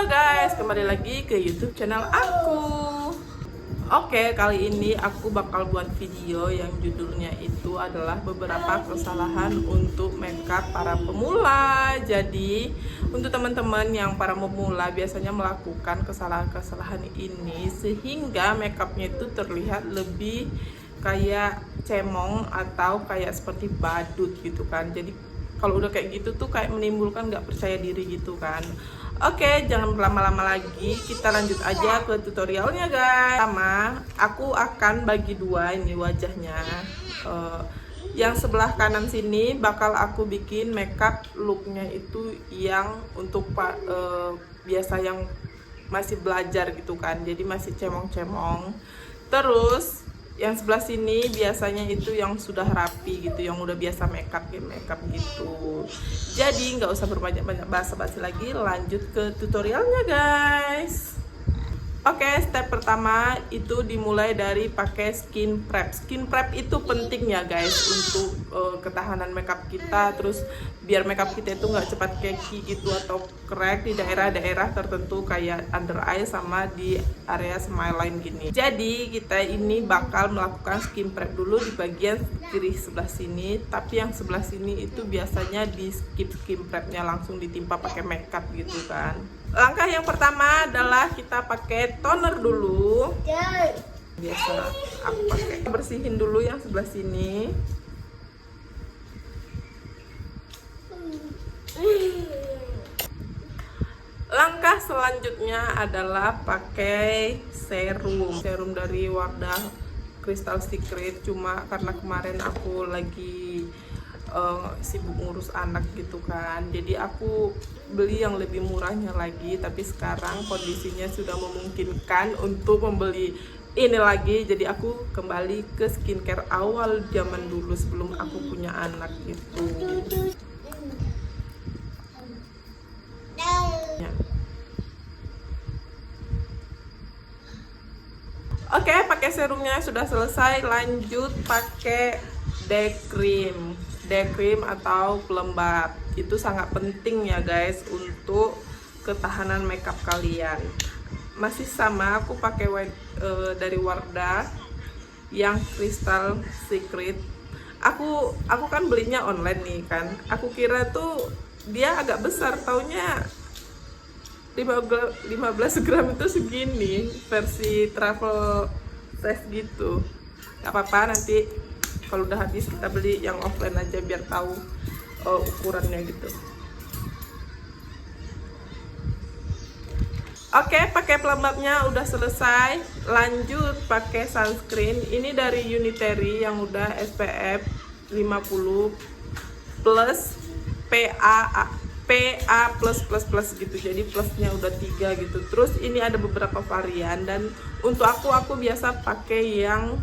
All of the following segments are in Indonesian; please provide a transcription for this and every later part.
Halo guys, kembali lagi ke YouTube channel aku. Oke, kali ini aku bakal buat video yang judulnya itu adalah beberapa kesalahan untuk makeup para pemula. Jadi, untuk teman-teman yang para pemula biasanya melakukan kesalahan-kesalahan ini sehingga makeupnya itu terlihat lebih kayak cemong atau kayak seperti badut gitu kan. Jadi, kalau udah kayak gitu tuh kayak menimbulkan nggak percaya diri gitu kan. Oke, jangan berlama-lama lagi, kita lanjut aja ke tutorialnya guys. Pertama, aku akan bagi dua ini wajahnya. Yang sebelah kanan sini bakal aku bikin makeup looknya itu yang untuk biasa yang masih belajar gitu kan, jadi masih cemong-cemong. Terus yang sebelah sini biasanya itu yang sudah rapi gitu, yang udah biasa makeup gitu. Jadi nggak usah berbanyak-banyak basa-basi lagi, lanjut ke tutorialnya guys. Oke, step pertama itu dimulai dari pakai skin prep. Skin prep itu penting ya guys untuk ketahanan makeup kita, terus biar makeup kita itu nggak cepat keki gitu atau crack di daerah-daerah tertentu kayak under eye sama di area smile line gini. Jadi kita ini bakal melakukan skin prep dulu di bagian kiri sebelah sini, tapi yang sebelah sini itu biasanya di skip skin prepnya, langsung ditimpa pakai makeup gitu kan. Langkah yang pertama adalah kita pakai toner dulu. Biasa aku pakai. Bersihin dulu yang sebelah sini. Langkah selanjutnya adalah pakai serum. Serum dari Wardah Crystal Secret. Cuma karena kemarin aku lagi sibuk ngurus anak gitu kan, jadi aku beli yang lebih murahnya lagi, tapi sekarang kondisinya sudah memungkinkan untuk membeli ini lagi, jadi aku kembali ke skincare awal zaman dulu sebelum aku punya anak gitu. Oke, pakai serumnya sudah selesai, lanjut pakai day cream. Day cream atau pelembab itu sangat penting ya guys untuk ketahanan makeup kalian. Masih sama, aku pakai dari Wardah yang Crystal Secret. Aku kan belinya online nih kan. Aku kira tuh dia agak besar, taunya 15 gram itu segini, versi travel size gitu. Gak apa-apa, nanti kalau udah habis kita beli yang offline aja biar tahu ukurannya gitu. Oke, pakai pelembabnya udah selesai. Lanjut pakai sunscreen. Ini dari Unitary yang udah SPF 50 plus PA plus gitu. Jadi plusnya udah 3 gitu. Terus ini ada beberapa varian, dan untuk aku biasa pakai yang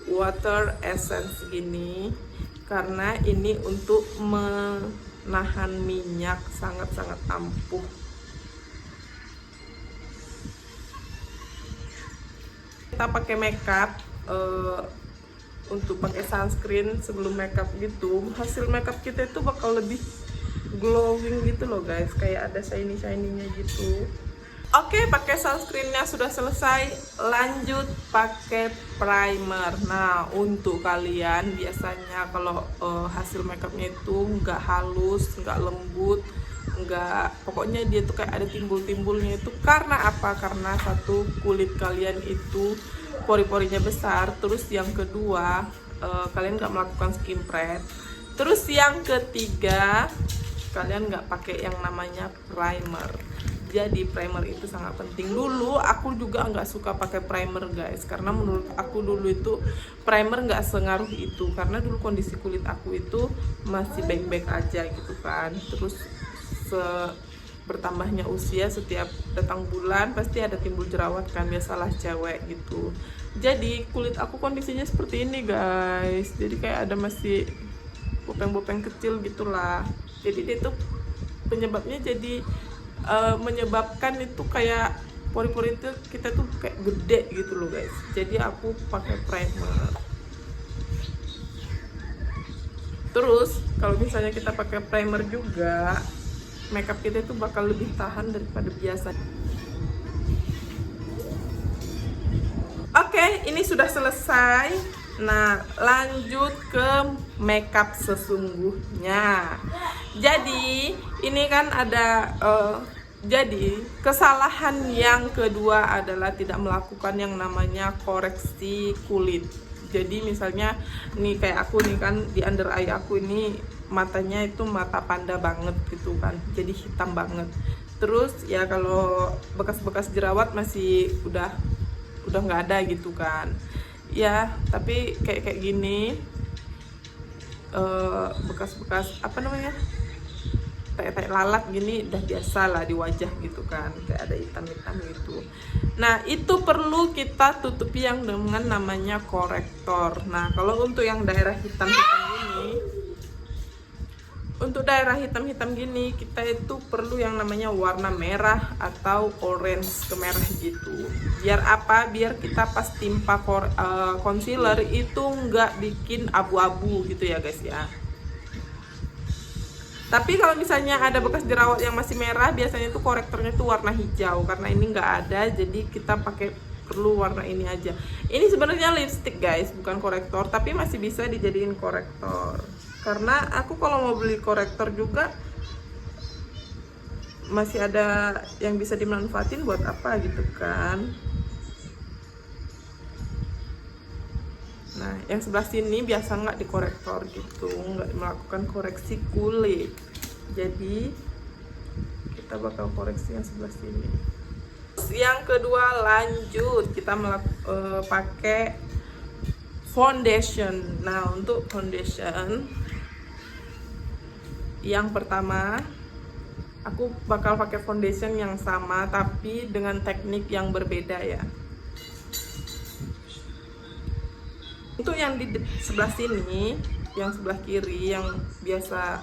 water essence gini karena ini untuk menahan minyak, sangat-sangat ampuh. Kita pakai makeup untuk pakai sunscreen sebelum makeup gitu, hasil makeup kita itu bakal lebih glowing gitu loh guys, kayak ada shiny-shiny-nya gitu. Oke, pakai sunscreennya sudah selesai, lanjut pakai primer. Nah, untuk kalian biasanya kalau hasil makeupnya itu nggak halus, nggak lembut, pokoknya dia tuh kayak ada timbul-timbulnya, itu karena apa? Karena satu, kulit kalian itu pori-porinya besar, terus yang kedua kalian nggak melakukan skin prep, terus yang ketiga kalian nggak pakai yang namanya primer. Jadi primer itu sangat penting. Dulu aku juga nggak suka pakai primer guys, karena menurut aku dulu itu primer nggak sengaruh itu, karena dulu kondisi kulit aku itu masih baik-baik aja gitu kan. Terus bertambahnya usia, setiap datang bulan pasti ada timbul jerawat kan, biasalah cewek gitu. Jadi kulit aku kondisinya seperti ini guys, jadi kayak ada masih bopeng-bopeng kecil gitulah. Jadi dia tuh penyebabnya, jadi menyebabkan itu kayak pori-pori itu kita tuh kayak gede gitu loh guys. Jadi aku pakai primer. Terus kalau misalnya kita pakai primer juga, makeup kita itu bakal lebih tahan daripada biasa. Oke, ini sudah selesai. Nah, lanjut ke makeup sesungguhnya. Jadi, ini kan ada jadi kesalahan yang kedua adalah tidak melakukan yang namanya koreksi kulit. Jadi misalnya nih kayak aku nih kan, di under eye aku ini matanya itu mata panda banget gitu kan, jadi hitam banget. Terus ya kalau bekas-bekas jerawat masih udah nggak ada gitu kan ya, tapi kayak gini bekas-bekas apa namanya, tai lalat gini udah biasa lah di wajah gitu kan, kayak ada hitam-hitam gitu. Nah itu perlu kita tutupi yang dengan namanya korektor. Nah kalau untuk yang daerah hitam-hitam gini, untuk daerah hitam-hitam gini kita itu perlu yang namanya warna merah atau orange ke merah gitu. Biar apa? Biar kita pas timpa concealer itu nggak bikin abu-abu gitu ya guys ya. Tapi kalau misalnya ada bekas jerawat yang masih merah, biasanya itu korektornya itu warna hijau. Karena ini nggak ada, jadi kita pakai perlu warna ini aja. Ini sebenarnya lipstick guys, bukan korektor, tapi masih bisa dijadiin korektor. Karena aku kalau mau beli korektor juga masih ada yang bisa dimanfaatin buat apa gitu kan. Nah, yang sebelah sini biasa nggak dikorektor gitu, nggak melakukan koreksi kulit. Jadi kita bakal koreksi yang sebelah sini. Terus yang kedua lanjut kita pakai foundation. Nah, untuk foundation yang pertama aku bakal pakai foundation yang sama tapi dengan teknik yang berbeda ya. Untuk yang di sebelah sini, yang sebelah kiri, yang biasa,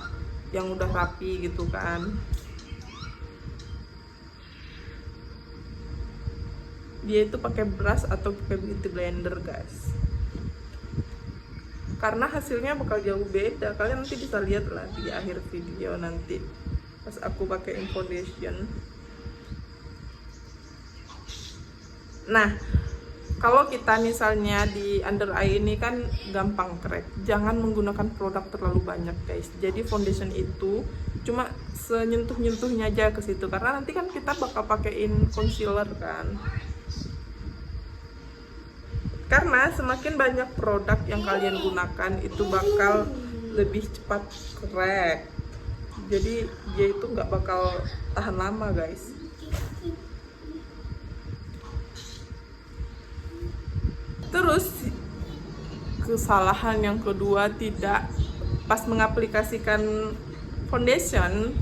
yang udah rapi gitu kan, dia itu pakai brush atau pakai beauty blender guys. Karena hasilnya bakal jauh beda. Kalian nanti bisa lihat lah di akhir video nanti pas aku pakai foundation. Nah, kalau kita misalnya di under eye ini kan gampang crack, jangan menggunakan produk terlalu banyak guys. Jadi foundation itu cuma senyentuh-nyentuhnya aja ke situ, karena nanti kan kita bakal pakein concealer kan. Karena semakin banyak produk yang kalian gunakan itu bakal lebih cepat crack. Jadi dia itu nggak bakal tahan lama guys. Terus kesalahan yang kedua, tidak pas mengaplikasikan foundation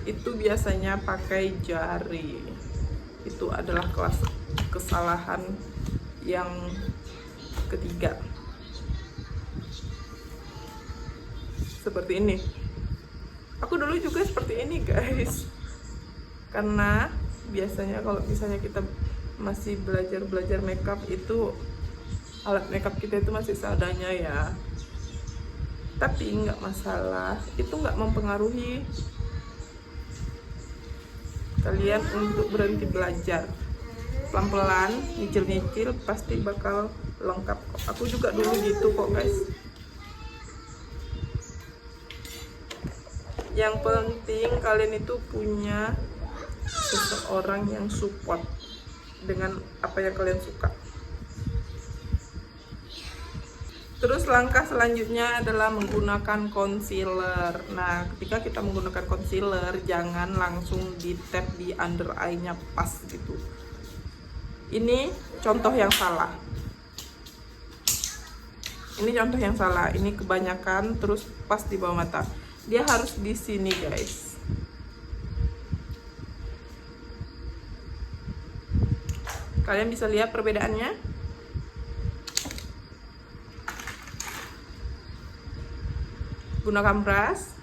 itu biasanya pakai jari. Itu adalah kesalahan yang ketiga. Seperti ini. Aku dulu juga seperti ini guys. Karena biasanya kalau misalnya kita masih belajar makeup itu alat makeup kita itu masih seadanya ya, tapi nggak masalah, itu nggak mempengaruhi kalian untuk berhenti belajar. Pelan-pelan, nyicil-nyicil pasti bakal lengkap. Aku juga dulu gitu kok guys. Yang penting kalian itu punya seseorang yang support dengan apa yang kalian suka. Terus langkah selanjutnya adalah menggunakan concealer. Nah, ketika kita menggunakan concealer, jangan langsung di tap di under eye-nya pas gitu. Ini contoh yang salah. Ini kebanyakan terus pas di bawah mata. Dia harus di sini, guys. Kalian bisa lihat perbedaannya? Gunakan brush.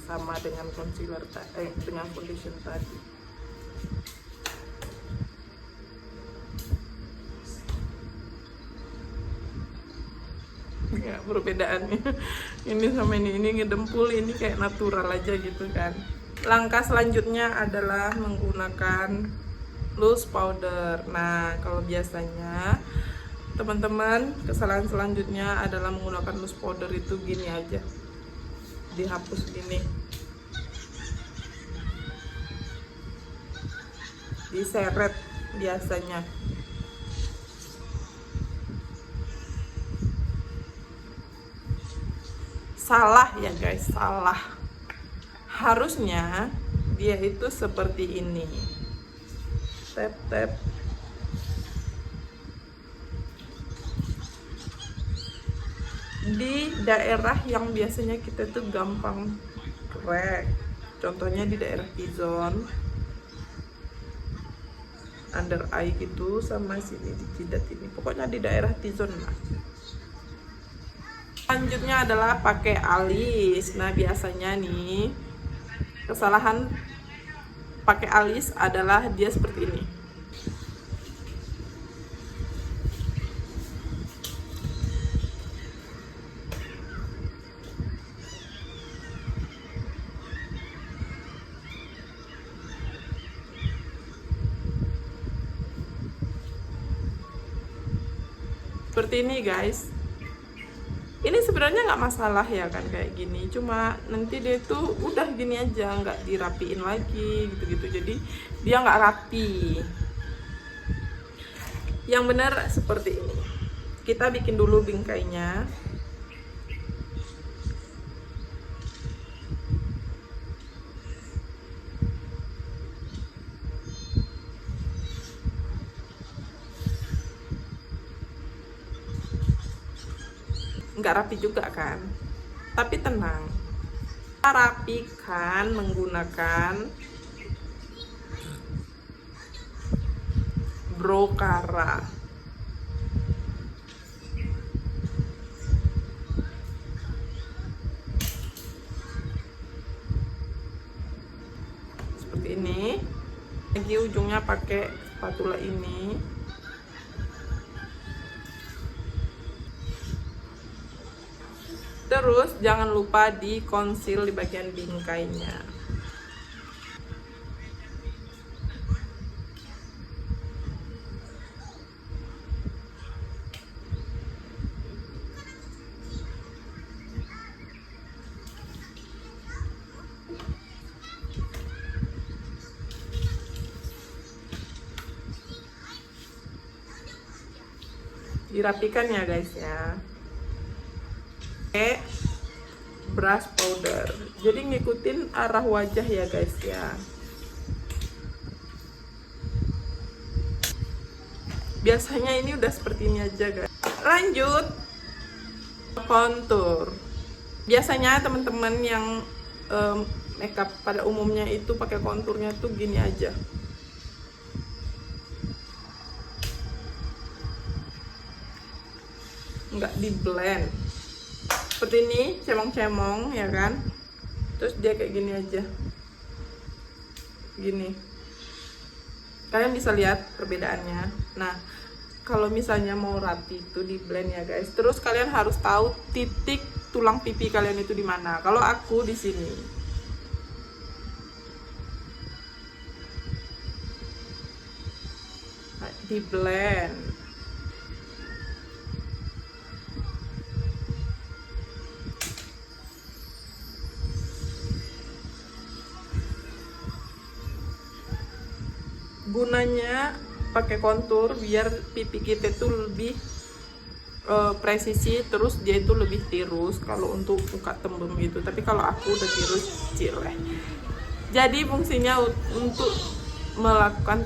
sama dengan dengan foundation tadi. Ya, perbedaannya ini sama ini ngedempul, ini kayak natural aja gitu kan. Langkah selanjutnya adalah menggunakan loose powder. Nah, kalau biasanya teman-teman, kesalahan selanjutnya adalah menggunakan loose powder itu gini aja, dihapus gini, diseret biasanya. Salah ya guys, salah. Harusnya dia itu seperti ini, tap-tap. Di daerah yang biasanya kita tuh gampang crack, contohnya di daerah T-zone, under eye gitu, sama sini di jidat ini, pokoknya di daerah T-zone lah. Selanjutnya adalah pakai alis. Nah, biasanya nih kesalahan pakai alis adalah dia seperti ini. Seperti ini guys. Ini sebenarnya nggak masalah ya kan kayak gini, cuma nanti dia tuh udah gini aja, nggak dirapiin lagi gitu-gitu, jadi dia nggak rapi. Yang benar seperti ini. Kita bikin dulu bingkainya. Nggak rapi juga kan, tapi tenang, kita rapikan menggunakan Brocara. Seperti ini. Lagi ujungnya pakai spatula ini. Terus jangan lupa di conceal di bagian bingkainya. Dirapikan ya guys ya. Pakai brush powder, jadi ngikutin arah wajah ya guys ya. Biasanya ini udah seperti ini aja guys. Lanjut contour. Biasanya teman-teman yang makeup pada umumnya itu pakai konturnya tuh gini aja. Nggak di blend seperti ini, cemong-cemong ya kan, terus dia kayak gini aja, gini. Kalian bisa lihat perbedaannya. Nah, kalau misalnya mau rapi itu di blend ya guys, terus kalian harus tahu titik tulang pipi kalian itu di mana. Kalau aku di sini, nah, di blend. Gunanya pakai kontur biar pipi kita itu lebih presisi, terus dia itu lebih tirus kalau untuk muka tembem gitu. Tapi kalau aku udah tirus cileh. Jadi fungsinya untuk melakukan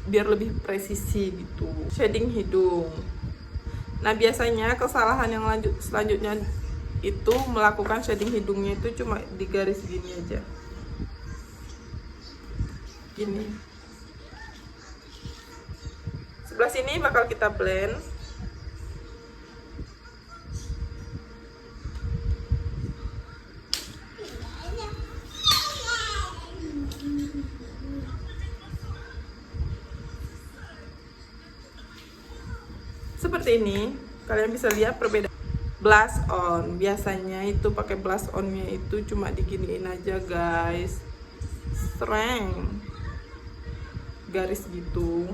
biar lebih presisi gitu. Shading hidung. Nah, biasanya kesalahan yang selanjutnya itu melakukan shading hidungnya itu cuma di garis gini aja. Gini. Sebelah sini bakal kita blend. seperti ini. Kalian bisa lihat perbedaan. Blush on, biasanya itu pakai blush onnya itu cuma diginiin aja guys, streng garis gitu.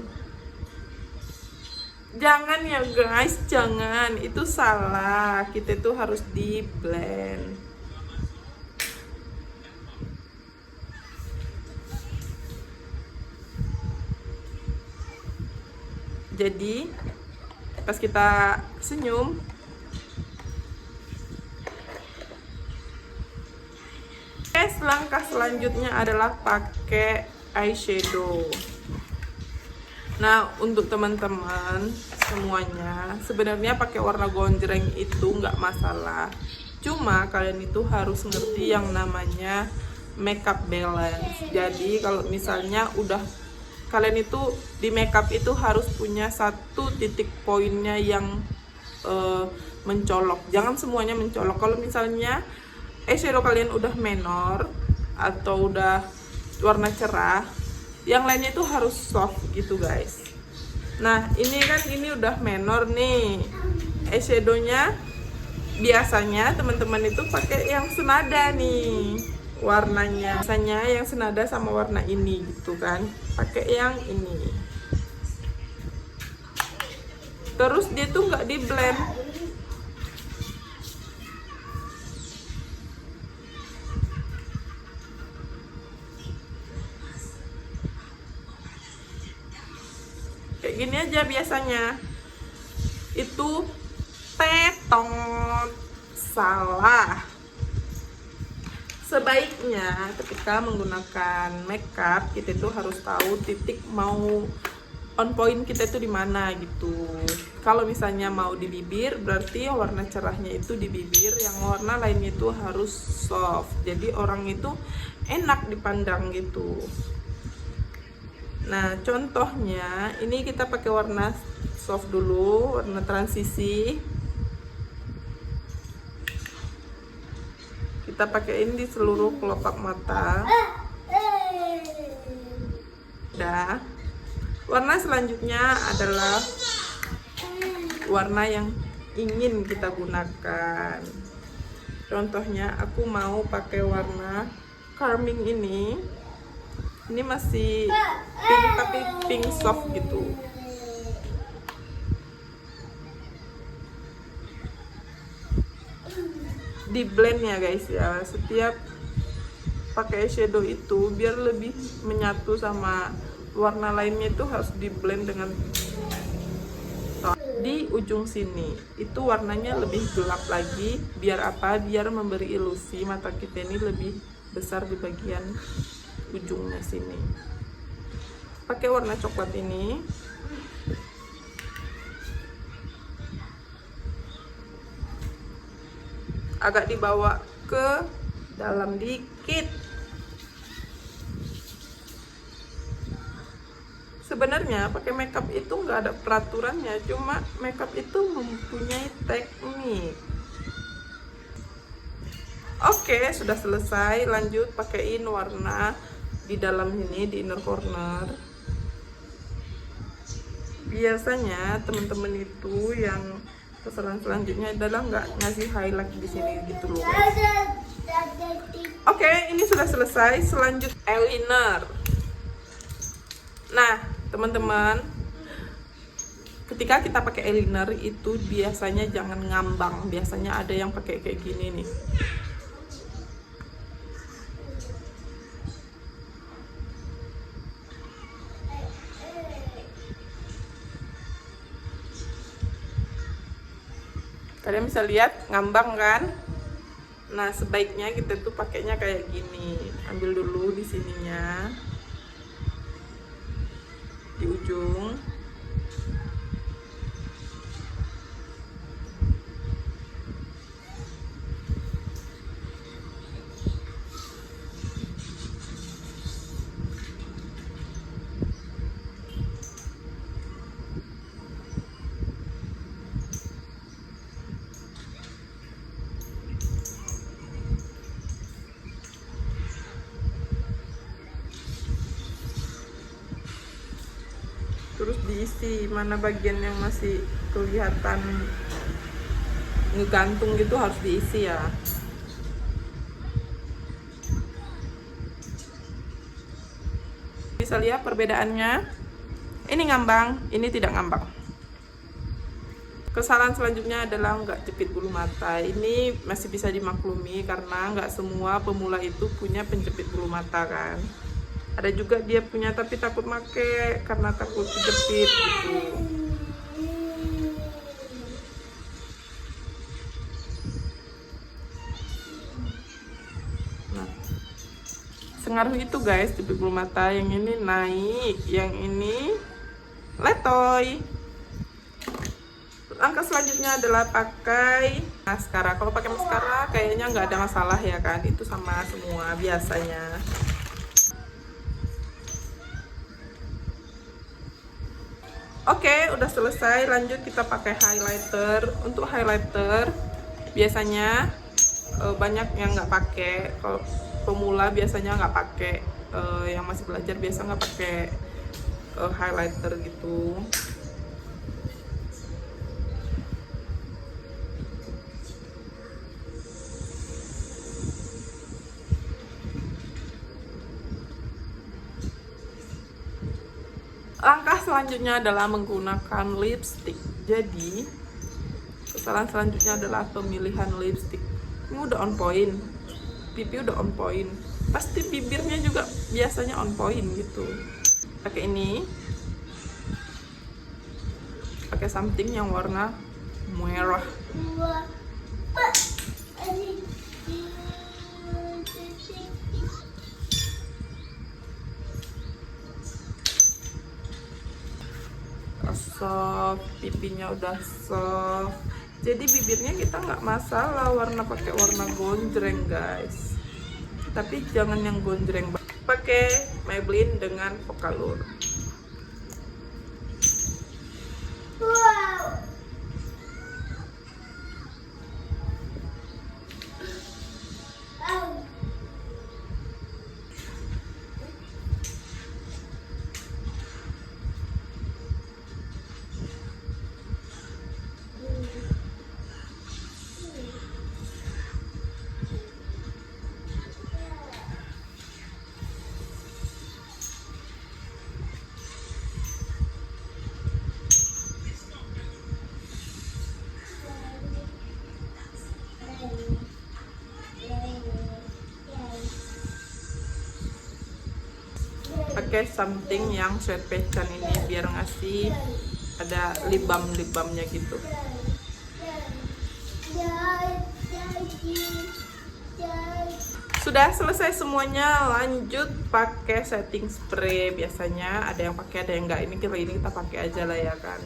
Jangan ya guys, jangan, itu salah. Kita tuh harus di blend. Jadi pas kita senyum, langkah selanjutnya adalah pakai eyeshadow. Nah, untuk teman-teman semuanya, sebenarnya pakai warna gonjreng itu nggak masalah. Cuma kalian itu harus ngerti yang namanya makeup balance. Jadi kalau misalnya udah kalian itu di makeup itu harus punya satu titik poinnya yang mencolok. Jangan semuanya mencolok. Kalau misalnya eyeshadow kalian udah menor atau udah warna cerah, yang lainnya itu harus soft gitu guys. Nah ini kan ini udah menor nih eyeshadownya. Biasanya teman-teman itu pakai yang senada nih warnanya, biasanya yang senada sama warna ini gitu kan, pakai yang ini. Terus dia tuh nggak di blend. Kayak gini aja biasanya. Itu tetong, salah. Sebaiknya ketika menggunakan makeup kita tuh harus tahu titik mau on point kita itu di mana gitu. Kalau misalnya mau di bibir, berarti warna cerahnya itu di bibir, yang warna lainnya itu harus soft. Jadi orang itu enak dipandang gitu. Nah, contohnya ini kita pakai warna soft dulu, warna transisi. Kita pakaiin di seluruh kelopak mata. Udah. Warna selanjutnya adalah warna yang ingin kita gunakan. Contohnya aku mau pakai warna Carming ini. Ini masih pink tapi pink soft gitu. Di blend ya guys ya. Setiap pakai shadow itu biar lebih menyatu sama warna lainnya itu harus di blend dengan di ujung sini. Itu warnanya lebih gelap lagi. Biar apa? Biar memberi ilusi mata kita ini lebih besar di bagian ujungnya sini. Pakai warna coklat ini. Agak dibawa ke dalam dikit. Sebenarnya pakai makeup itu nggak ada peraturannya, cuma makeup itu mempunyai teknik. Oke, sudah selesai. Lanjut pakaiin warna di dalam ini, di inner corner. Biasanya teman-teman itu yang kesalahan selanjutnya adalah nggak ngasih highlight di sini gitu loh guys. Oke, ini sudah selesai. Selanjut eyeliner. Nah teman-teman, ketika kita pakai eyeliner itu biasanya jangan ngambang. Biasanya ada yang pakai kayak gini nih. Kalian bisa lihat ngambang kan? Nah, sebaiknya kita tuh pakainya kayak gini. Ambil dulu di sininya. Di ujung. terus diisi. Mana bagian yang masih kelihatan ngegantung gitu harus diisi ya. Bisa lihat perbedaannya, ini ngambang, ini tidak ngambang. Kesalahan selanjutnya adalah nggak jepit bulu mata. Ini masih bisa dimaklumi karena nggak semua pemula itu punya penjepit bulu mata kan. Ada juga dia punya tapi takut make karena takut dijepit gitu. Nah, sengaruh itu guys jepit bulu mata. Yang ini naik, yang ini letoy. Langkah selanjutnya adalah pakai maskara. Kalau pakai maskara kayaknya nggak ada masalah ya kan, itu sama semua biasanya. Oke, udah selesai. Lanjut kita pakai highlighter. Untuk highlighter biasanya banyak yang nggak pakai. Kalau pemula biasanya nggak pakai, yang masih belajar biasa nggak pakai highlighter gitu. Langkah selanjutnya adalah menggunakan lipstick. Jadi kesalahan selanjutnya adalah pemilihan lipstick. Ini udah on point, pipi udah on point, pasti bibirnya juga biasanya on point gitu. Pakai ini, pakai something yang warna merah. Soft, pipinya udah soft, jadi bibirnya kita nggak masalah warna pakai warna gonjreng guys, tapi jangan yang gonjreng. Pakai Maybelline dengan Focallure. Wow. Pakai something yang sweat pecan ini biar ngasih ada lip balmnya gitu. Sudah selesai semuanya, lanjut pakai setting spray. Biasanya ada yang pakai, ada yang enggak. Ini kita pakai aja lah ya kan.